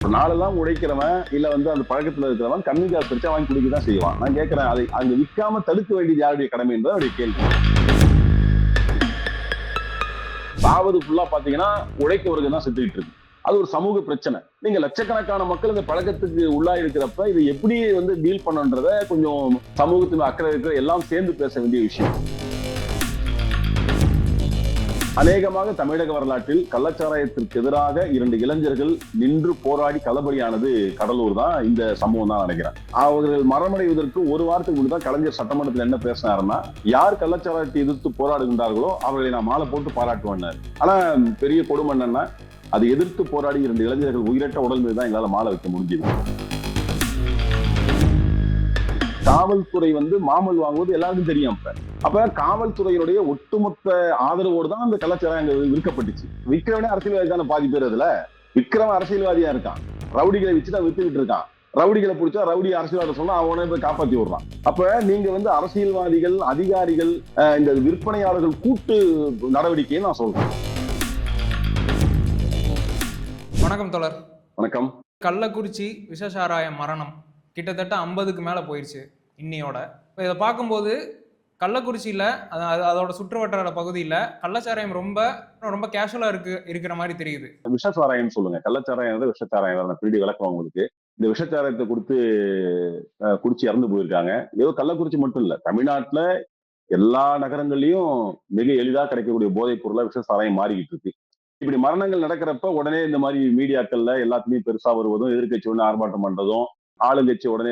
நாளெல்லாம் உழைக்கிறவன் இல்ல அந்த பழக்கத்துல இருக்கிறவன் கம்மி காசு பிரிச்சா வாங்கி குடிக்க தான் செய்வான். நான் கேட்கிறேன், அதை அங்க விற்காம தடுக்க வேண்டியது யாருடைய கடமை என்பது அவருடைய கேள்வி. சாவது ஃபுல்லா பாத்தீங்கன்னா உழைக்கவருக்கு தான் செத்துக்கிட்டு இருக்கு. அது ஒரு சமூக பிரச்சனை. நீங்க லட்சக்கணக்கான மக்கள் இந்த பழக்கத்துக்கு உள்ளா இருக்கிறப்ப இது எப்படி டீல் பண்ணன்றத கொஞ்சம் சமூகத்தின் அக்கறை இருக்கிற எல்லாம் சேர்ந்து பேச வேண்டிய விஷயம். அநேகமாக தமிழக வரலாற்றில் கள்ளச்சாராயத்திற்கு எதிராக 2 இளைஞர்கள் நின்று போராடி களபலியானது கடலூர் தான். இந்த சம்பவம் தான் நினைக்கிறேன். அவர்கள் மரணமடைவதற்கு ஒரு வாரத்துக்கு முன்பு தான் கலைஞர் சட்டமன்றத்தில் என்ன பேசினாருன்னா, யார் கள்ளச்சாராயத்தை எதிர்த்து போராடுகின்றார்களோ அவர்களை நான் மாலை போட்டு பாராட்டுவேன்னாரு. ஆனா பெரிய கொடுமை என்னன்னா, அதை எதிர்த்து போராடி 2 இளைஞர்கள் உயிரற்ற உடல் மீது தான் எங்களால மாலை வைக்க முடிஞ்சது. காவல்துறை மாமல் வாங்குவது எல்லாருக்கும் தெரியும். அப்ப காவல்துறையினுடைய ஒட்டுமொத்த ஆதரவோடு தான் அந்த கலாச்சாரம் அங்க விற்கப்பட்டுச்சு. விற்கிறவனே அரசியல்வாதி தானே பாதி பேர். அதுல விற்கிறவன் அரசியல்வாதியா இருக்கான். ரவுடிகளை வச்சுதான் வித்துக்கிட்டு இருக்கான். ரவுடிகளை பிடிச்சா ரவுடி அரசியல்வாதி சொன்னா அவனே போய் காப்பாத்தி விடுறான். அப்ப நீங்க அரசியல்வாதிகள், அதிகாரிகள், இந்த விற்பனையாளர்கள் கூட்டு நடவடிக்கையை நான் சொல்றேன். வணக்கம் தோழர். வணக்கம். கள்ளக்குறிச்சி விஷசாராய மரணம் கிட்டத்தட்ட 50க்கு மேல போயிருச்சு இன்னையோட. இப்போ இதை பார்க்கும்போது கள்ளக்குறிச்சியில அதோட சுற்றுவட்டார பகுதியில கள்ளச்சாராயம் ரொம்ப ரொம்ப கேஷுவலா இருக்கிற மாதிரி தெரியுது. விஷசாராயம் சொல்லுங்க, கள்ளச்சாராயம் விஷச்சாராயம் பின்னாடி விளக்கம் உங்களுக்கு. இந்த விஷச்சாராயத்தை கொடுத்து குடிச்சு இறந்து போயிருக்காங்க. ஏதோ கள்ளக்குறிச்சி மட்டும் இல்ல, தமிழ்நாட்டுல எல்லா நகரங்கள்லயும் மிக எளிதா கிடைக்கக்கூடிய போதைப் பொருளா விஷசாராயம் மாறிக்கிட்டு இருக்கு. இப்படி மரணங்கள் நடக்கிறப்ப உடனே இந்த மாதிரி மீடியாக்கள்ல எல்லாத்துலயும் பெருசா வருவதும், எதிர்கட்சி உடனே ஆர்ப்பாட்டம் பண்றதும், ஆளுங்கட்சி உடனே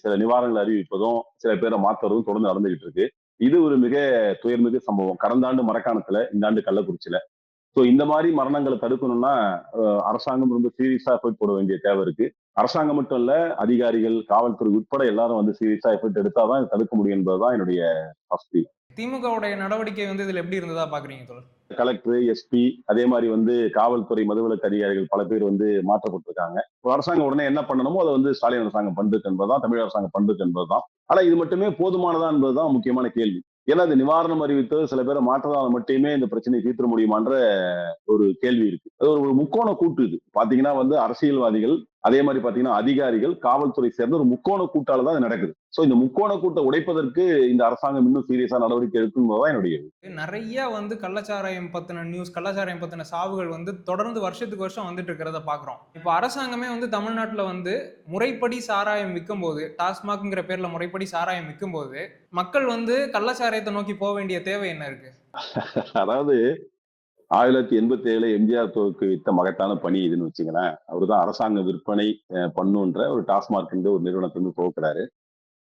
சில நிவாரணங்கள் அறிவிப்பதும், சில பேரை மாத்துறதும் தொடர்ந்து நடந்துகிட்டு இருக்கு. இது ஒரு மிக துயர்மிகு சம்பவம். கடந்த ஆண்டு மரக்காணத்துல, இந்த ஆண்டு கள்ளக்குறிச்சியில. சோ இந்த மாதிரி மரணங்களை தடுக்கணும்னா அரசாங்கம் ரொம்ப சீரியஸா எஃபர்ட் போட வேண்டிய தேவை இருக்கு. அரசாங்கம் மட்டும் இல்ல, அதிகாரிகள், காவல்துறை உட்பட எல்லாரும் சீரியஸா எஃபர்ட் எடுத்தாதான் தடுக்க முடியும் என்பதுதான் என்னுடைய ஆஸ்தி. திமுகவுடைய நடவடிக்கை இதுல எப்படி இருந்ததா பாக்குறீங்க தோழர்? கலெக்டர், எஸ்பி, அதே மாதிரி காவல்துறை மதுவிலக்கு அதிகாரிகள் பல பேர் மாற்றப்பட்டிருக்காங்க. அரசாங்கம் உடனே என்ன பண்ணணுமோ அதை ஸ்டாலின் அரசாங்கம் பண்றது என்பதுதான், தமிழக அரசாங்கம் பண்றது என்பதுதான். ஆனா இது மட்டுமே போதுமானதா என்பதுதான் முக்கியமான கேள்வி. ஏன்னா அது நிவாரணம் அறிவித்து சில பேரை மாற்றதால் மட்டுமே இந்த பிரச்சனையை தீர்த்த முடியுமான்ற ஒரு கேள்வி இருக்கு. அது ஒரு முக்கோண கூட்டு. இது பாத்தீங்கன்னா அரசியல்வாதிகள், அதே மாதிரி பாத்தீங்கன்னா அதிகாரிகள், காவல்துறை சேர்ந்த ஒரு முக்கோண கூட்டால தான் நடக்குது. சோ இந்த முக்கோண கூட்டை உடைப்பதற்கு இந்த அரசாங்கம் இன்னும் சீரியஸா நடவடிக்கை எடுக்கும்போதுதான் என்னுடைய நிறைய கள்ளச்சாராயம் பத்தின நியூஸ், கள்ளச்சாராயம் பத்தின சாவுகள் தொடர்ந்து வருஷத்துக்கு வருஷம் வந்துட்டு இருக்கிறத பாக்குறோம். இப்ப அரசாங்கமே தமிழ்நாட்டுல முறைப்படி சாராயம் விற்கும் போது, டாஸ்மாக்ங்கிற பேர்ல முறைப்படி சாராயம் விற்கும் போது மக்கள் கள்ளச்சாராயத்தை நோக்கி போக வேண்டிய தேவை என்ன இருக்கு? அதாவது 1987 எம்ஜிஆர் துவக்கிவித்த மகத்தான பணி இதுன்னு வச்சுங்களேன். அவருதான் அரசாங்க விற்பனை பண்ணுன்ற ஒரு டாஸ்மாக் ஒரு நிறுவனத்தை துவக்கிறாரு.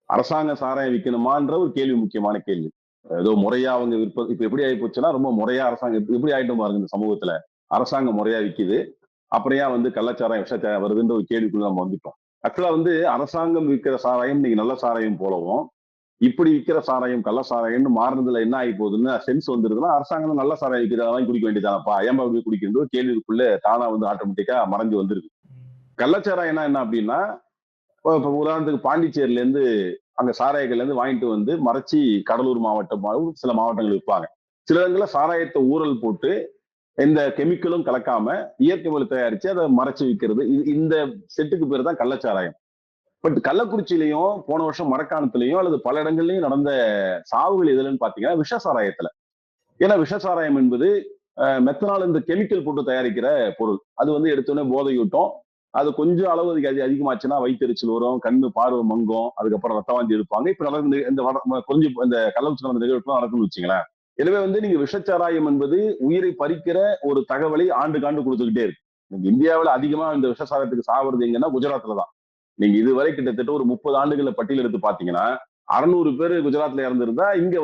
அரசாங்க சாராயம் விற்கணுமான்ற ஒரு கேள்வி, முக்கியமான கேள்வி. ஏதோ முறையா அவங்க விற்பது இப்ப எப்படி ஆகி போச்சுன்னா, ரொம்ப முறையா அரசாங்கம் எப்படி ஆயிட்டும் பாருங்க. இந்த சமூகத்துல அரசாங்கம் முறையா விக்குது, அப்புறம் ஏன் கள்ளச்சாராயம் விஷச்சாராயம் வருதுன்ற ஒரு கேள்விக்குள்ள நம்ம வந்துட்டோம். ஆக்சுவலா அரசாங்கம் விற்கிற சாராயம் நீங்க நல்ல சாராயம் போலவும், இப்படி விற்கிற சாராயம் கள்ள சாராயம்னு மாறுனதுல என்ன ஆகி போகுதுன்னு சென்ஸ் வந்துருதுன்னா, அரசாங்கம் நல்ல சாராயம் விற்கிறதா குடிக்க வேண்டியதானப்பா, ஏன்பா அப்படி குடிக்கின்ற ஒரு கேள்விக்குள்ள தானா ஆட்டோமேட்டிக்கா மறைஞ்சு வந்துருது. கள்ளச்சாராயம்னா என்ன அப்படின்னா, இப்ப உதாரணத்துக்கு பாண்டிச்சேரியில இருந்து அங்க சாராயங்கள்ல இருந்து வாங்கிட்டு மறைச்சி கடலூர் மாவட்டம் சில மாவட்டங்கள் விற்பாங்க. சில இடங்கள்ல சாராயத்தை ஊறல் போட்டு எந்த கெமிக்கலும் கலக்காம இயற்கை முறையில் தயாரிச்சு அதை மறைச்சு விற்கிறது. இந்த செட்டுக்கு பேர் தான் கள்ளச்சாராயம். பட் கள்ளக்குறிச்சியிலையும் போன வருஷம் மரக்காணத்திலையும் அல்லது பல இடங்கள்லயும் நடந்த சாவுகள் எதுலன்னு பாத்தீங்கன்னா விஷசாராயத்துல. ஏன்னா விஷசாராயம் என்பது மெத்தனால் இந்த கெமிக்கல் போட்டு தயாரிக்கிற பொருள். அது எடுத்தோடனே போதையூட்டம். அது கொஞ்சம் அளவு அதிகமாச்சுன்னா வயிற்றெரிச்சல் வரும், கண்ணு பார்வை மங்கும், அதுக்கப்புறம் ரத்த வாந்தி எடுப்பாங்க. இப்ப நடந்து கொஞ்சம் இந்த கள்ளக்குறிச்சி நடந்த நிகழ்வு நடக்கும்னு வச்சுங்களேன். எனவே நீங்க விஷச்சாராயம் என்பது உயிரை பறிக்கிற ஒரு தகவலை ஆண்டுக்காண்டு கொடுத்துக்கிட்டே இருக்கு. நீங்க இந்தியாவில் அதிகமா இந்த விஷசாராயத்துக்கு சாவுறது எங்கன்னா குஜராத்ல தான். நீங்க இதுவரை கிட்டத்தட்ட ஒரு 30 ஆண்டுகளை பட்டியல் எடுத்து பாத்தீங்கன்னா 600 பேர் குஜராத்ல இறந்திருந்தா இங்க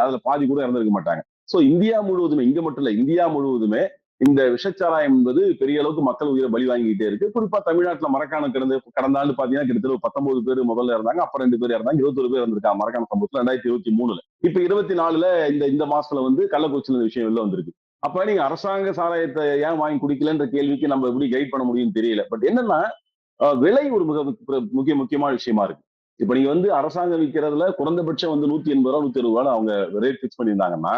அதுல பாதி கூட இறந்திருக்க மாட்டாங்க. சோ இந்தியா முழுவதுமே, இங்க மட்டும் இல்ல, இந்தியா முழுவதுமே இந்த விஷச்சாராயம் என்பது பெரிய அளவுக்கு மக்கள் உயிரை பலி வாங்கிட்டே இருக்கு. குறிப்பா தமிழ்நாட்டுல மரக்காணம் கடந்த ஆண்டு பாத்தீங்கன்னா கிட்டத்தட்ட 19 பேர் முதல்ல இருந்தாங்க, அப்புறம் 2 பேர் இறந்தாங்க, 21 பேர் இருந்திருக்காங்க மரக்காணம் சம்பவத்துல 2023. இப்ப 24ல இந்த மாசத்துல கள்ளக்குறிச்சியில இந்த விஷயம் வெளில வந்திருக்கு. அப்ப நீங்க அரசாங்க சாராயத்தை ஏன் வாங்கி குடிக்கலன்ற கேள்விக்கு நம்ம எப்படி கைட் பண்ண முடியும்னு தெரியல. பட் என்னன்னா, விலை ஒரு முக்கியமான விஷயமா இருக்கு. இப்ப நீங்க அரசாங்கம் விற்கிறதுல குறைந்தபட்சம் 180 ரூபா 120 ரூபா அவங்க ரேட் பிக்ஸ் பண்ணியிருந்தாங்கன்னா,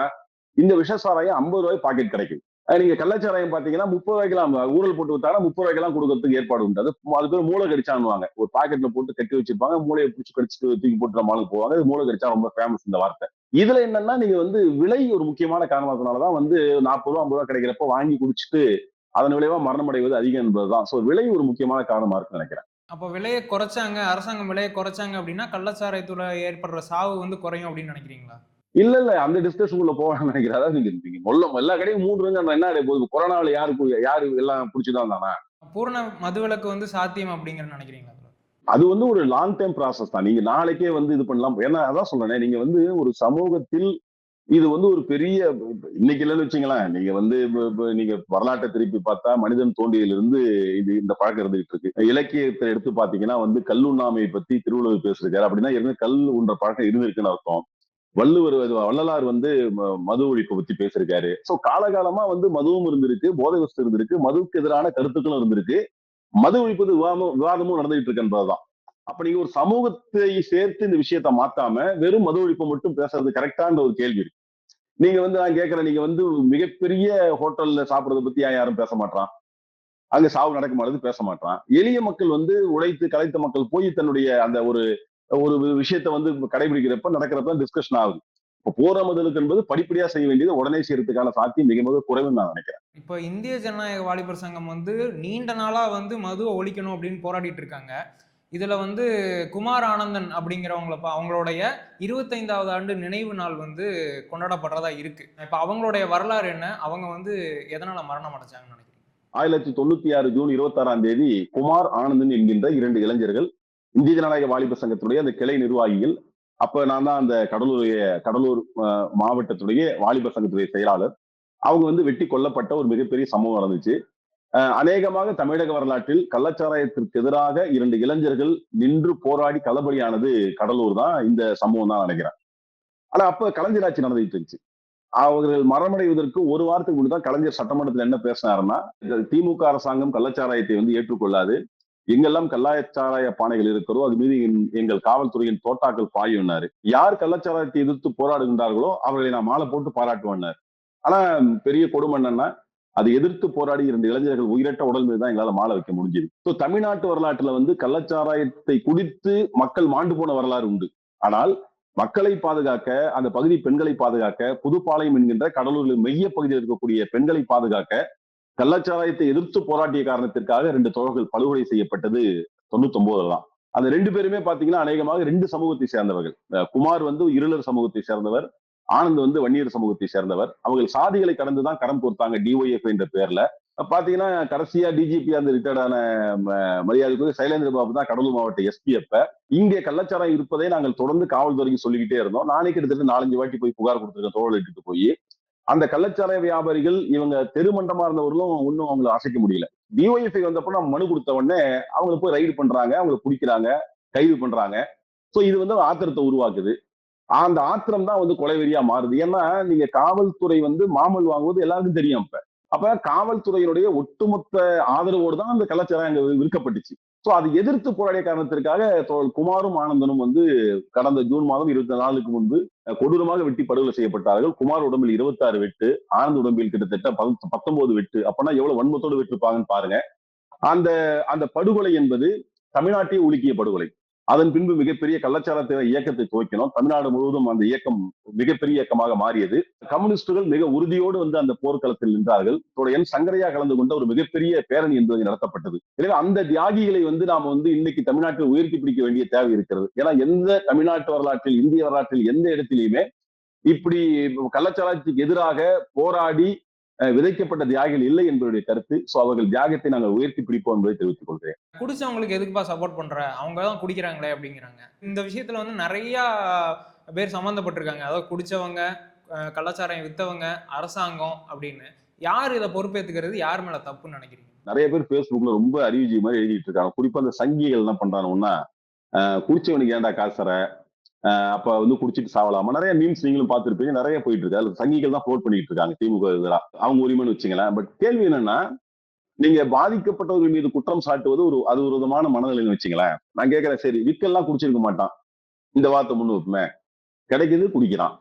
இந்த விஷசாராயம் 50 ரூபாய் பாக்கெட் கிடைக்குது. நீங்க கள்ளச்சாராயம் பாத்தீங்கன்னா 30 ரூபாய்க்கெல்லாம் ஊழல் போட்டு வித்தாங்கன்னா 30 ரூபாய்க்கெல்லாம் கொடுக்கறதுக்கு ஏற்பாடு உண்டு. அது பேர் மூளை கடிச்சான்னுவாங்க. ஒரு பாக்கெட்ல போட்டு கட்டி வச்சிருப்பாங்க. மூளையை பிடிச்சி கடிச்சிட்டு தூக்கி போட்டு நம்ம ஆளுங்க போவாங்க. மூளை கடிச்சா ரொம்ப ஃபேமஸ் இந்த வார்த்தை. இதுல என்னன்னா நீங்க விலை ஒரு முக்கியமான காரணத்தினாலதான் 40 ரூபா 50 ரூபா கிடைக்கிறப்ப வாங்கி குடிச்சிட்டு அதன் விளைவா மரணம் அடைவது அதிகம் என்பதுதான். சோ விலை ஒரு முக்கியமான காரணமா இருக்குன்னு நினைக்கிறேன். அப்போ விலையை குறைச்சாங்க, அரசாங்கம் விலையை குறைச்சாங்க அப்படின்னா கள்ளச்சாராயத்துல ஏற்படுற சாவு குறையும் அப்படின்னு நினைக்கிறீங்களா? இல்ல அந்த டிஸ்கஷனுக்குள்ள போவான்னு நினைக்கிறேன். அதாவது நீங்க எல்லா கடையும் மூடுறங்க என்ன போகுது? கொரோனாவில யாரு எல்லாம் பிடிச்சுதான் தானா? பூரண மதுவிலக்கு சாத்தியம் அப்படிங்கிற நினைக்கிறீங்களா? அது ஒரு லாங் டைம் ப்ராசஸ் தான். நீங்க நாளைக்கே இது பண்ணலாம். ஏன்னா அதான் சொல்றேன். நீங்க ஒரு சமூகத்தில் இது ஒரு பெரிய இன்னைக்கு இல்லைன்னு வச்சுங்களேன். நீங்க நீங்க வரலாற்றை திருப்பி பார்த்தா மனிதன் தோன்றியதிலிருந்து இந்த பழக்கம் இருந்துகிட்டு இருக்கு. இலக்கியத்தை எடுத்து பாத்தீங்கன்னா கல்லுண்ணாமையை பத்தி திருவள்ளுவர் பேசிருக்காரு. அப்படின்னா ஏற்கனவே கல் உண்ற பழக்கம் இருந்திருக்குன்னு அர்த்தம். வள்ளலார் மது ஒழிப்பை பத்தி பேசிருக்காரு. சோ காலகாலமா மதுவும் இருந்திருக்கு, போதை வஸ்து இருந்திருக்கு, மதுவுக்கு எதிரான கருத்துக்களும் இருந்திருக்கு, மது ஒழிப்பது விவாதமும் நடந்துகிட்டு இருக்கு என்பதுதான். அப்ப நீங்க ஒரு சமூகத்தை சேர்த்து இந்த விஷயத்த மாத்தாம வெறும் மது ஒழிப்பை மட்டும் பேசுறது கரெக்டான ஒரு கேள்வி இருக்கு. நீங்க நான் கேட்கிறேன், நீங்க மிகப்பெரிய ஹோட்டல்ல சாப்பிடுறத பத்தி யாரும் பேச மாட்டான்? அங்க சாவு நடக்குமானது பேச மாட்டான். எளிய மக்கள் உழைத்து கலைத்த மக்கள் போய் தன்னுடைய அந்த ஒரு ஒரு விஷயத்த கடைபிடிக்கிறப்ப நடக்கிறப்ப டிஸ்கஷன் ஆகுது. இப்போ போற முதலுக்கு என்பது படிப்படியா செய்ய வேண்டியது உடனே செய்யறதுக்கான சாத்தியம் மிக மிக குறைவுன்னு நான் நினைக்கிறேன். இப்போ இந்திய ஜனநாயக வாலிபர் சங்கம் நீண்ட நாளா மதுவை ஒழிக்கணும் அப்படின்னு போராடிட்டு இருக்காங்க. இதுல குமார் ஆனந்தன் அப்படிங்கிறவங்கள அவங்களுடைய 25வது ஆண்டு நினைவு நாள் கொண்டாடப்படுறதா இருக்கு. இப்ப அவங்களுடைய வரலாறு என்ன? அவங்க எதனால மரணம் அடைஞ்சாங்கன்னு நினைக்கிறீங்க? 1996 ஜூன் 26ஆம் தேதி குமார் ஆனந்தன் என்கின்ற 2 இளைஞர்கள் இந்திய ஜனநாயக வாலிபர் சங்கத்துடைய அந்த கிளை நிர்வாகிகள். அப்ப நான் தான் அந்த கடலூர் மாவட்டத்துடைய வாலிபர் சங்கத்துடைய செயலாளர். அவங்க வெட்டி கொல்லப்பட்ட ஒரு மிகப்பெரிய சம்பவம் நடந்துச்சு. அநேகமாக தமிழக வரலாற்றில் கள்ளச்சாராயத்திற்கு எதிராக 2 இளைஞர்கள் நின்று போராடி களபலியானது கடலூர் தான். இந்த சம்பவம் தான் நினைக்கிறேன். ஆனா அப்ப கலைஞர் ஆட்சி நடந்துட்டு இருந்துச்சு. அவர்கள் மரணமடைவதற்கு ஒரு வாரத்துக்கு முன்னதான் கலைஞர் சட்டமன்றத்தில் என்ன பேசினாருன்னா, திமுக அரசாங்கம் கள்ளச்சாராயத்தை ஏற்றுக்கொள்ளாது. எங்கெல்லாம் கள்ளச்சாராய பானைகள் இருக்கிறதோ அது மீது எங்கள் காவல்துறையின் தோட்டாக்கள் பாயும்னாரு. யார் கள்ளச்சாராயத்தை எதிர்த்து போராடுகின்றார்களோ அவர்களை நான் மாலை போட்டு பாராட்டுவேன்னாரு. ஆனா பெரிய கொடுமை என்னன்னா, அதை எதிர்த்து போராடி 2 இளைஞர்கள் உயிரற்ற உடல் மீது தான் எங்களால மாலை வைக்க முடிஞ்சது. ஸோ தமிழ்நாட்டு வரலாற்றுல கள்ளச்சாராயத்தை குடித்து மக்கள் மாண்டு போன வரலாறு உண்டு. ஆனால் மக்களை பாதுகாக்க, அந்த பகுதி பெண்களை பாதுகாக்க, புதுப்பாளையம் என்கின்ற கடலூரில் மைய பகுதியில் இருக்கக்கூடிய பெண்களை பாதுகாக்க கள்ளச்சாராயத்தை எதிர்த்து போராட்டிய காரணத்திற்காக 2 தோழர்கள் படுகொலை செய்யப்பட்டது 99 தான். அந்த 2 பேருமே பாத்தீங்கன்னா அநேகமாக 2 சமூகத்தை சேர்ந்தவர்கள். குமார் இருளர் சமூகத்தை சேர்ந்தவர், ஆனந்த் வன்னியர் சமூகத்தை சேர்ந்தவர். அவர்கள் சாதிகளை கடந்துதான் கரம் கோர்த்தாங்க டிஒய்எஃப் என்ற பேர்ல. பாத்தீங்கன்னா கடைசியா டிஜிபி ரிட்டையர்டான மரியாதைக்குரிய சைலேந்திர பாபு தான் கடலூர் மாவட்ட எஸ்பி. அப்ப இங்கே கள்ளச்சாராயம் இருப்பதை நாங்கள் தொடர்ந்து காவல்துறைக்கு சொல்லிக்கிட்டே இருந்தோம். நானே கிட்டத்தட்ட 4-5 வாட்டி போய் புகார் கொடுத்திருக்கேன் தோழல் இட்டுட்டு போய். அந்த கள்ளச்சாராய வியாபாரிகள் இவங்க தெருமண்டமா இருந்தவர்களும் ஒன்னும் அவங்களை அசைக்க முடியல. டிஒய்எஃப்ஐ வந்தப்ப நம்ம மனு கொடுத்த உடனே அவங்களை போய் ரைடு பண்றாங்க, அவங்களை பிடிக்கிறாங்க, கைது பண்றாங்க. சோ இது ஆத்திரத்தை உருவாக்குது. அந்த ஆத்திரம் தான் கொலைவெறியா மாறுது. ஏன்னா நீங்க காவல்துறை மாமல் வாங்குவது எல்லாருக்கும் தெரியும். அப்ப காவல்துறையினுடைய ஒட்டுமொத்த ஆதரவோடு தான் அந்த கள்ளச்சாராயம் அங்க விற்கப்பட்டுச்சு. சோ அதை எதிர்த்து போராடிய காரணத்திற்காக குமாரும் ஆனந்தனும் கடந்த ஜூன் மாதம் 24 நாளுக்கு முன்பு கொடூரமாக வெட்டி படுகொலை செய்யப்பட்டார்கள். குமார் உடம்பில் 26 வெட்டு, ஆனந்த் உடம்பில் கிட்டத்தட்ட 19 வெட்டு. அப்பனா எவ்வளவு வன்மத்தோடு வெட்டிருப்பாங்கன்னு பாருங்க. அந்த படுகொலை என்பது தமிழ்நாட்டையே உலுக்கிய படுகொலை. அதன் பின்பு மிகப்பெரிய கள்ளச்சாராய இயக்கத்தை துவக்கினோம். தமிழ்நாடு முழுவதும் அந்த இயக்கம் மிகப்பெரிய இயக்கமாக மாறியது. கம்யூனிஸ்டுகள் மிக உறுதியோடு அந்த போர்க்களத்தில் நின்றார்கள். என் சங்கரையா கலந்து கொண்ட ஒரு மிகப்பெரிய பேரணி என்பது நடத்தப்பட்டது. எனவே அந்த தியாகிகளை நாம இன்னைக்கு தமிழ்நாட்டில் உயர்த்தி பிடிக்க வேண்டிய தேவை இருக்கிறது. ஏன்னா எந்த தமிழ்நாட்டு வரலாற்றில், இந்திய வரலாற்றில் எந்த இடத்திலையுமே இப்படி கள்ளச்சாராயத்துக்கு எதிராக போராடி விதைக்கப்பட்ட தியாகிகள் இல்லை என்பதுடைய கருத்து. சோ அவர்கள் தியாகத்தை நாங்கள் உயர்த்தி பிடிப்போம் என்பதை தெரிவித்துக் கொள்கிறேன். குடிச்சவங்களுக்கு எதுக்குப்பா சப்போர்ட் பண்ற, அவங்கதான் குடிக்கிறாங்களே அப்படிங்கிறாங்க. இந்த விஷயத்துல நிறைய பேர் சம்பந்தப்பட்டிருக்காங்க. அதாவது குடிச்சவங்க, கள்ளச்சாராயம் வித்தவங்க, அரசாங்கம் அப்படின்னு. யார் இதை பொறுப்பேற்றுக்கிறது? யார் மேல தப்புன்னு நினைக்கிறீங்க? நிறைய பேர் பேஸ்புக்ல ரொம்ப அறிவுஜி மாதிரி எழுதிட்டு இருக்காங்க. குறிப்பா அந்த சங்கிகள் என்ன பண்றானுன்னா, குடிச்சவனுக்கு ஏன்டா காசற, அப்ப குடிச்சிட்டு சாவலாமா, நிறைய மீம்ஸ் நீங்களும் பார்த்திருப்பீங்க. நிறைய போயிட்டு இருக்கு. அதுல சங்கிகள் தான் போட் பண்ணிட்டு இருக்காங்க திமுக எதிராக. அவங்க உரிமைன்னு வச்சுங்களேன். பட் கேள்வி என்னன்னா, நீங்க பாதிக்கப்பட்டவர்கள் மீது குற்றம் சாட்டுவது அது ஒரு விதமான மனநிலைன்னு வச்சுங்களேன். நான் கேட்கிறேன், சரி விக்கெல்லாம் குடிச்சிருக்க மாட்டான், இந்த வார்த்தை முன்னு வைப்போமே, கிடைக்குது குடிக்கிறான்.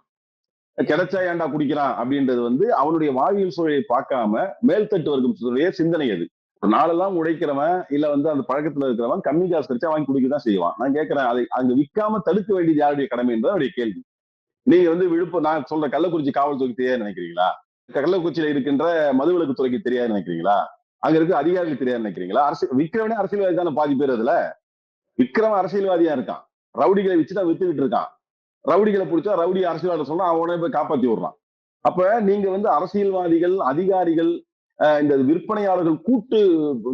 கிடைச்சா ஏன்டா குடிக்கிறான் அப்படின்றது வந்து அவனுடைய வாழ்வியல் சூழலை பார்க்காம மேல்தட்டு வர்க்கத்துடைய சிந்தனை அது. நாளெல்லாம் உழைக்கிறவன் இல்ல வந்து அந்த பழக்கத்துல இருக்கிறவன் கம்மி காசு கிடைச்சா வாங்கி குடிக்கதான் செய்வான். நான் கேட்கிறேன், அதை அங்க விற்காம தடுக்க வேண்டியது யாருடைய கடமை என்பது அவருடைய கேள்வி. நீங்க வந்து விழுப்புரம் நான் சொல்ற கள்ளக்குறிச்சி காவல்துறைக்கு தெரியாது நினைக்கிறீங்களா? கள்ளக்குறிச்சியில இருக்கின்ற மதுவிலக்கு துறைக்கு தெரியாது நினைக்கிறீங்களா? அங்க இருக்க அதிகாரிகள் தெரியாது நினைக்கிறீங்களா? விற்கிறவனே அரசியல்வாதி தானே பாதி பேர். அதுல விற்கிறவன் அரசியல்வாதியா இருக்கான். ரவுடிகளை வச்சுதான் வித்துக்கிட்டு இருக்கான். ரவுடிகளை பிடிச்சா ரவுடி அரசியல்வாதி சொல்றான், அவனே போய் காப்பாத்தி விடுறான். அப்ப நீங்க வந்து அரசியல்வாதிகள், அதிகாரிகள், இந்த விற்பனையாளர்கள் கூட்டு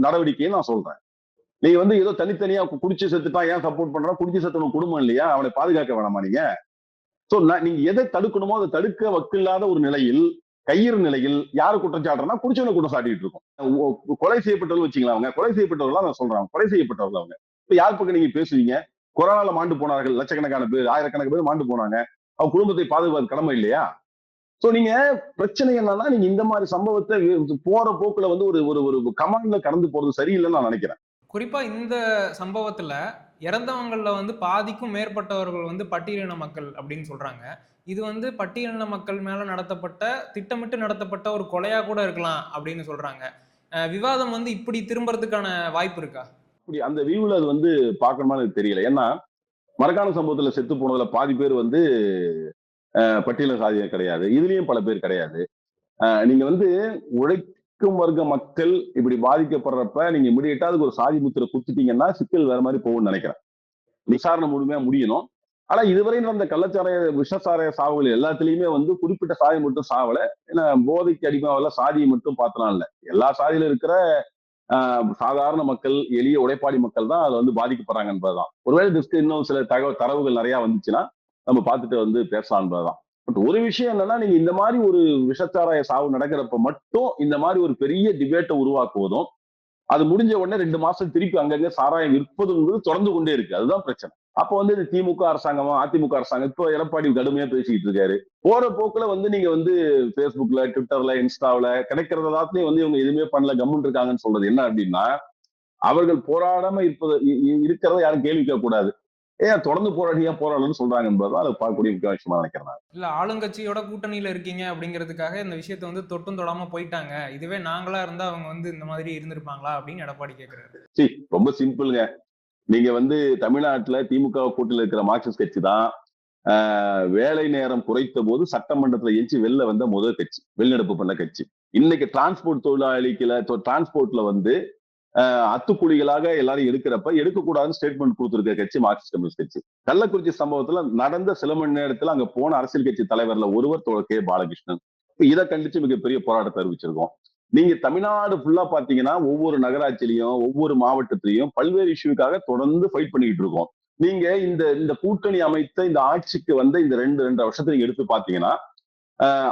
நடவடிக்கையை நான் சொல்றேன். நீங்க வந்து ஏதோ தனித்தனியா குடிச்சு செத்துட்டான் ஏன் சப்போர்ட் பண்றான்? குடிச்சு செத்தவன் குடும்பம் இல்லையா? அவனை பாதுகாக்க வேணாமா நீங்க? சோ நீங்க எதை தடுக்கணுமோ அதை தடுக்க வக்கில்லாத ஒரு நிலையில், கையிறு நிலையில் யாரு குற்றம் சாட்டுறா? குடிச்சவனை குற்றம் சாட்டிட்டு இருக்கோம். கொலை செய்யப்பட்டவர்கள் வச்சுக்கலாம், அவங்க கொலை செய்யப்பட்டவர்களா நான் சொல்றேன், கொலை செய்யப்பட்டவர்கள் அவங்க. இப்ப யார் பக்கம் நீங்க பேசுவீங்க? கொரோனால மாண்டு போனார்கள் லட்சக்கணக்கான பேர், ஆயிரக்கணக்கான பேர் மாண்டு போனாங்க. அவங்க குடும்பத்தை பாதுகாக்க கடமை இல்லையா? சோ நீங்க பிரச்சனை என்னன்னா, நீங்க இந்த மாதிரி சம்பவத்தை போற போக்குல வந்து ஒரு ஒரு ஒரு கமாண்ட்ல கடந்து போறது சரியில்லைன்னு நான் நினைக்கிறேன். குறிப்பா இந்த சம்பவத்துல இறந்தவங்கள்ல வந்து பாதிக்கும் மேற்பட்டவர்கள் வந்து பட்டியலின மக்கள் அப்படின்னு சொல்றாங்க. இது வந்து பட்டியலின மக்கள் மேல நடத்தப்பட்ட திட்டமிட்டு நடத்தப்பட்ட ஒரு கொலையா கூட இருக்கலாம் அப்படின்னு சொல்றாங்க. விவாதம் வந்து இப்படி திரும்புறதுக்கான வாய்ப்பு இருக்கா? அப்படி அந்த வியூல அது வந்து பார்க்கணுமான்னு எனக்கு தெரியல. ஏன்னா மரக்காண சம்பவத்துல செத்து போனதுல பாதி பேர் வந்து பட்டியலின சாதியம் கிடையாது. இதுலயும் பல பேர் கிடையாது. நீங்க வந்து உழைக்கும் வர்க்க மக்கள் இப்படி பாதிக்கப்படுறப்ப நீங்க இமிடியேட்டா அதுக்கு ஒரு சாதி முத்திரை குடுத்துட்டீங்கன்னா சிக்கல் வேற மாதிரி போகும்னு நினைக்கிறேன். விசாரணை முழுமையா முடியணும். ஆனா இதுவரை நடந்த கள்ளச்சாராய விஷசாராய சாவுகள் எல்லாத்துலயுமே வந்து குறிப்பிட்ட சாதி மட்டும் சாவல. ஏன்னா போதைக்கு அடிமையாவல சாதியை மட்டும் பார்த்தலாம் இல்ல. எல்லா சாதியில இருக்கிற சாதாரண மக்கள், எளிய உழைப்பாளி மக்கள் தான் அதுல வந்து பாதிக்கப்படுறாங்க என்பதுதான். ஒருவேளை இதுக்கு இன்னும் சில தரவுகள் நிறைய வந்துச்சுன்னா நம்ம பார்த்துட்டு வந்து பேசலாம் என்பதுதான். பட் ஒரு விஷயம் என்னன்னா, நீங்க இந்த மாதிரி ஒரு விஷச்சாராய சாவு நடக்கிறப்ப மட்டும் இந்த மாதிரி ஒரு பெரிய டிபேட்டை உருவாக்குவதும், அது முடிஞ்ச உடனே 2 மாசம் திருப்பி அங்கங்க சாராயம் விற்பதுங்கிறது தொடர்ந்து கொண்டே இருக்கு. அதுதான் பிரச்சனை. அப்ப வந்து இது திமுக அரசாங்கமா, அதிமுக அரசாங்கம் இப்போ எடப்பாடி கடுமையா பேசிக்கிட்டு இருக்காரு. போற போக்குல வந்து நீங்க வந்து Facebookல, ட்விட்டர்ல, இன்ஸ்டாவுல கிடைக்கிறது எல்லாத்தையும் வந்து இவங்க எதுவுமே பண்ணல கம்முன்னு இருக்காங்கன்னு சொல்றது என்ன அப்படின்னா, அவர்கள் போராடாம இருக்கிறத யாரும் கேள்வி கேட்க கூடாது. ஏன் தொடர்ந்து போராடியா போராடணும்னு சொல்றாங்க என்பதுதான் அதை பார்க்கக்கூடிய முக்கிய விஷயமா நினைக்கிறேன். இல்ல ஆளுங்கட்சியோட கூட்டணியில இருக்கீங்க அப்படிங்கிறதுக்காக இந்த விஷயத்தை வந்து தொட்டும் தொடாம போயிட்டாங்க. இதுவே நாங்களா இருந்தா அவங்க வந்து இந்த மாதிரி இருந்திருப்பாங்களா அப்படின்னு எடப்பாடி கேக்குறாரு. ரொம்ப சிம்பிளுங்க. நீங்க வந்து தமிழ்நாட்டுல திமுக கூட்டணியில் இருக்கிற மார்க்சிஸ்ட் கட்சி தான் வேலை நேரம் குறைத்த போது சட்டமன்றத்துல எஞ்சி வெளில வந்த முதல் கட்சி, வெளிநடப்பு பண்ண கட்சி. இன்னைக்கு டிரான்ஸ்போர்ட் தொழிலாளிகளை டிரான்ஸ்போர்ட்ல வந்து அத்துக்குழிகளாக எல்லாரும் எடுக்கக்கூடாதுன்னு ஸ்டேட்மெண்ட் கொடுத்திருக்க கட்சி மார்க்சிஸ்ட் கம்யூனிஸ்ட் கட்சி. கள்ளக்குறிச்சி சம்பவத்துல நடந்த சில மணி நேரத்துல அங்க போன அரசியல் கட்சி தலைவர்ல ஒருவர் கே பாலகிருஷ்ணன். இதை கண்டிச்சு மிகப்பெரிய போராட்டத்தை அறிவிச்சிருக்கோம். நீங்க தமிழ்நாடு ஃபுல்லா பாத்தீங்கன்னா ஒவ்வொரு நகராட்சியிலையும் ஒவ்வொரு மாவட்டத்திலையும் பல்வேறு இஷ்யூக்காக தொடர்ந்து ஃபைட் பண்ணிக்கிட்டு இருக்கோம். நீங்க இந்த கூட்டணி அமைத்த இந்த ஆட்சிக்கு வந்த இந்த 2.5 வருஷத்தை நீங்க எடுத்து பாத்தீங்கன்னா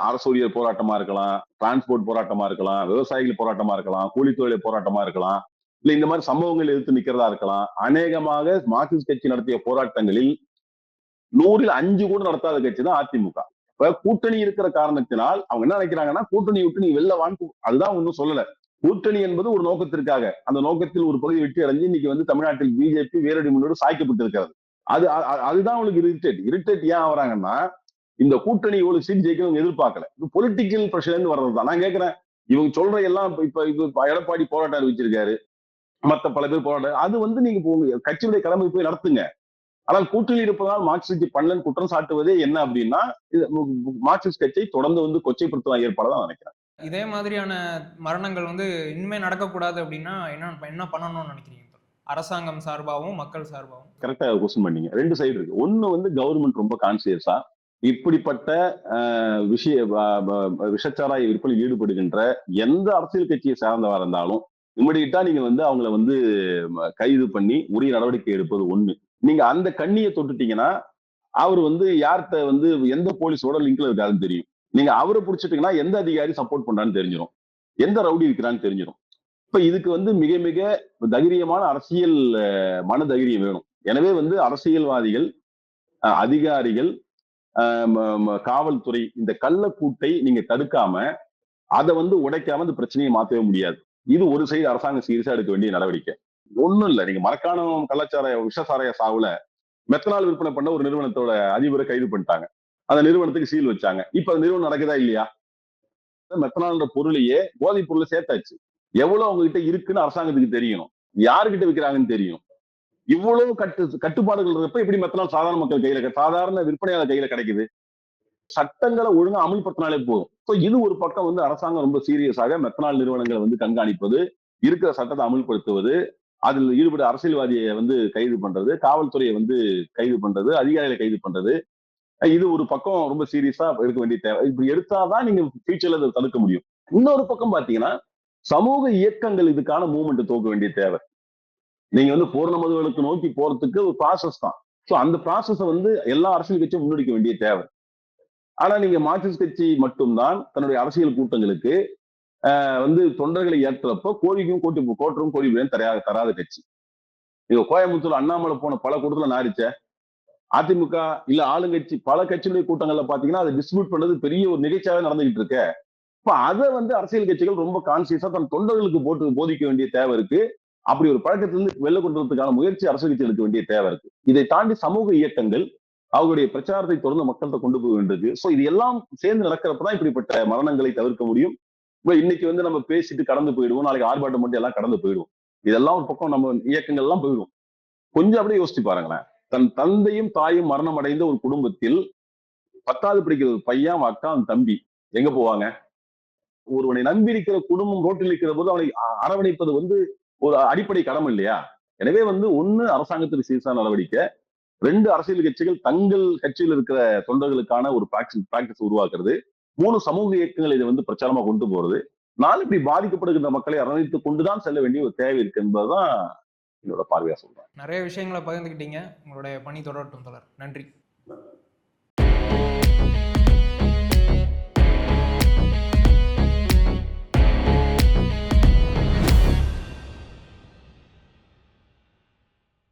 அரசு ஊழியர் போராட்டமா இருக்கலாம், டிரான்ஸ்போர்ட் போராட்டமா இருக்கலாம், விவசாயிகள் போராட்டமா இருக்கலாம், கூலி தொழில் போராட்டமா இருக்கலாம், இல்ல இந்த மாதிரி சம்பவங்கள் எதிர்த்து நிக்கிறதா இருக்கலாம். அநேகமாக மார்க்சிஸ்ட் கட்சி நடத்திய போராட்டங்களில் 100ல் 5 கூட நடத்தாத கட்சி தான் அதிமுக. இப்ப கூட்டணி இருக்கிற காரணத்தினால் அவங்க என்ன நினைக்கிறாங்கன்னா, கூட்டணி விட்டு நீ வெளில வாங்க, அதுதான் ஒன்னும் சொல்லல. கூட்டணி என்பது ஒரு நோக்கத்திற்காக, அந்த நோக்கத்தில் ஒரு பகுதி வெற்றி அடைஞ்சு இன்னைக்கு வந்து தமிழ்நாட்டில் பிஜேபி வேரடி முன்னோடு சாய்க்கப்பட்டு இருக்கிறது. அதுதான் அவங்களுக்கு இரிட்டேட் ஏன் ஆகுறாங்கன்னா, இந்த கூட்டணி இவ்வளவு சீட் ஜெயிக்கணும் எதிர்பார்க்கல. இது பொலிட்டிக்கல் பிரஷர்ல இருந்து வர்றதுதான். நான் கேட்கிறேன், இவங்க சொல்ற எல்லாம் இப்ப எடப்பாடி போராட்டம் அறிவிச்சிருக்காரு, மத்த பல பேர் போராட்டம், அது வந்து நீங்க கட்சியுடைய கடமை போய் நடத்துங்க. ஆனால் கூட்டணி இருப்பதால் மார்க்சிஸ்ட் பண்ணலன்னு குற்றம் சாட்டுவதே என்ன அப்படின்னா, மார்க்சிஸ்ட் கட்சியை தொடர்ந்து வந்து கொச்சைப்படுத்தும் ஏற்பாடுதான் நினைக்கிறேன். இதே மாதிரியான மரணங்கள் வந்து இனிமே நடக்கக்கூடாது அப்படின்னா என்ன பண்ணணும்னு நினைக்கிறீங்க? அரசாங்கம் சார்பாகவும் மக்கள் சார்பாகவும். கரெக்டா கொஸ்டின் பண்ணீங்க. 2 சைடு இருக்கு. ஒண்ணு வந்து கவர்மெண்ட் ரொம்ப கான்சியஸா இப்படிப்பட்ட விஷச்சாராய விற்பனையில் ஈடுபடுகின்ற எந்த அரசியல் கட்சியை சார்ந்தவா இருந்தாலும் இமிடியட்டா நீங்க வந்து அவங்கள வந்து கைது பண்ணி உரிய நடவடிக்கை எடுப்பது ஒண்ணு. நீங்க அந்த கண்ணியை தொட்டுட்டீங்கன்னா அவர் வந்து யார்கிட்ட வந்து எந்த போலீஸோட லிங்க்ல இருக்காருன்னு தெரியும். நீங்க அவரை பிடிச்சிட்டீங்கன்னா எந்த அதிகாரி சப்போர்ட் பண்றான்னு தெரிஞ்சிடும், எந்த ரவுடி இருக்கிறான்னு தெரிஞ்சிடும். இப்ப இதுக்கு வந்து மிக மிக தைரியமான அரசியல் மன தைரியம் வேணும். எனவே வந்து அரசியல்வாதிகள், அதிகாரிகள், காவல்துறை இந்த கள்ளக்கூட்டை நீங்க தடுக்காம அதை வந்து உடைக்காம இந்த பிரச்சனையை மாற்றவே முடியாது. இது ஒரு சைடு அரசாங்கம் சீரியஸா எடுக்க வேண்டிய நடவடிக்கை. ஒண்ணும் இல்ல, நீங்க மரக்காணம் கள்ளச்சாராய விஷசாராய சாவுல மெத்தனால் விற்பனை பண்ண ஒரு நிறுவனத்தோட அதிபரை கைது பண்ணிட்டாங்க. அந்த நிறுவனத்துக்கு சீல் வச்சாங்க. இப்ப அந்த நிறுவனம் நடக்குதா இல்லையா? மெத்தனால்ன்ற பொருளையே போதைப் பொருளை சேர்த்தாச்சு. எவ்வளவு அவங்க கிட்ட இருக்குன்னு அரசாங்கத்துக்கு தெரியணும், யாருக்கிட்ட விற்கிறாங்கன்னு தெரியும். இவ்வளவு கட்டுப்பாடுகள் இருக்கப்ப எப்படி மெத்தனால் சாதாரண மக்கள் கையில, சாதாரண விற்பனையாளர் கையில கிடைக்குது? சட்டங்களை ஒழுங்கா அமல்படுத்தினாலே போதும். இது ஒரு பக்கம் வந்து அரசாங்கம் ரொம்ப சீரியஸாக மெத்தனால் நிறுவனங்களை வந்து கண்காணிப்பது, இருக்கிற சட்டத்தை அமல்படுத்துவது, அதில் ஈடுபட அரசியல்வாதியை வந்து கைது பண்றது, காவல்துறையை வந்து கைது பண்றது, அதிகாரிகளை கைது பண்றது, இது ஒரு பக்கம் ரொம்ப சீரியஸா எடுக்க வேண்டிய தேவை. இப்படி எடுத்தாதான் நீங்க ஃபியூச்சர்ல இதை தடுக்க முடியும். இன்னொரு பக்கம் பாத்தீங்கன்னா சமூக இயக்கங்கள் இதுக்கான மூவ்மெண்ட் துவக்க வேண்டிய தேவை. நீங்க வந்து பூரண மதுவிலக்கு நோக்கி போறதுக்கு ஒரு ப்ராசஸ் தான். சோ அந்த ப்ராசஸ வந்து எல்லா அரசியல் கட்சியும் முன்னெடுக்க வேண்டிய தேவை. ஆனா நீங்க மார்க்சிஸ்ட் கட்சி மட்டும்தான் தன்னுடைய அரசியல் கூட்டங்களுக்கு வந்து தொண்டர்களை ஏற்றப்ப கோட்டரும் கோடி தராத கட்சி. இது கோயம்புத்தூர் அண்ணாமலை போன பல கூட்டத்துல நாரிச்ச அதிமுக இல்ல ஆளுங்கட்சி பல கட்சியுடைய கூட்டங்கள்ல பாத்தீங்கன்னா அதை டிஸ்ட்ரிபியூட் பண்றது பெரிய ஒரு நிகழ்ச்சியாவே நடந்துகிட்டு இருக்க. இப்ப அதை வந்து அரசியல் கட்சிகள் ரொம்ப கான்சியஸா தன் தொண்டர்களுக்கு போட்டு போதிக்க வேண்டிய தேவை இருக்கு. அப்படி ஒரு பழக்கத்திலிருந்து வெளில கொண்டு வரதுக்கான முயற்சி அரசியல் கட்சி எடுக்க வேண்டிய தேவை இருக்கு. இதை தாண்டி சமூக இயக்கங்கள் அவர்களுடைய பிரச்சாரத்தை தொடர்ந்து மக்கள்கிட்ட கொண்டு போக வேண்டியது. சோ இது எல்லாம் சேர்ந்து நடக்கிறப்பதான் இப்படிப்பட்ட மரணங்களை தவிர்க்க முடியும். இன்னைக்கு வந்து நம்ம பேசிட்டு கடந்து போயிடுவோம், நாளைக்கு ஆர்ப்பாட்டம் மட்டும் எல்லாம் கடந்து போயிடுவோம். இதெல்லாம் ஒரு பக்கம் நம்ம இயக்கங்கள் எல்லாம் போயிடும். கொஞ்சம் அப்படியே யோசிச்சு பாருங்களேன். தன் தந்தையும் தாயும் மரணம் அடைந்த ஒரு குடும்பத்தில் 10வது படிக்கிற பையன், அக்கா, தம்பி எங்க போவாங்க? ஒருவனை நம்பி இருக்கிற குடும்பம் ரோட்டில் இருக்கிற போது அவனை அரவணைப்பது வந்து ஒரு அடிப்படை கடமை இல்லையா? எனவே வந்து ஒண்ணு அரசாங்கத்துக்கு சீர்சான நடவடிக்கை, 2 அரசியல் கட்சிகள் தங்கள் கட்சியில் இருக்கிற தொண்டர்களுக்கான ஒரு பிராக்டிஸ் உருவாக்குறது, 3 சமூக இயக்கங்கள் இதை வந்து பிரச்சாரமா கொண்டு போறது, 4 இப்படி பாதிக்கப்படுகின்ற மக்களை அரவணைத்துக் கொண்டுதான் செல்ல வேண்டிய ஒரு தேவை இருக்கு என்பதுதான் என்னோட பார்வையா சொல்றேன். நிறைய விஷயங்களை பகிர்ந்துக்கிட்டீங்க. உங்களுடைய பணி தொடரட்டும் தொடர். நன்றி.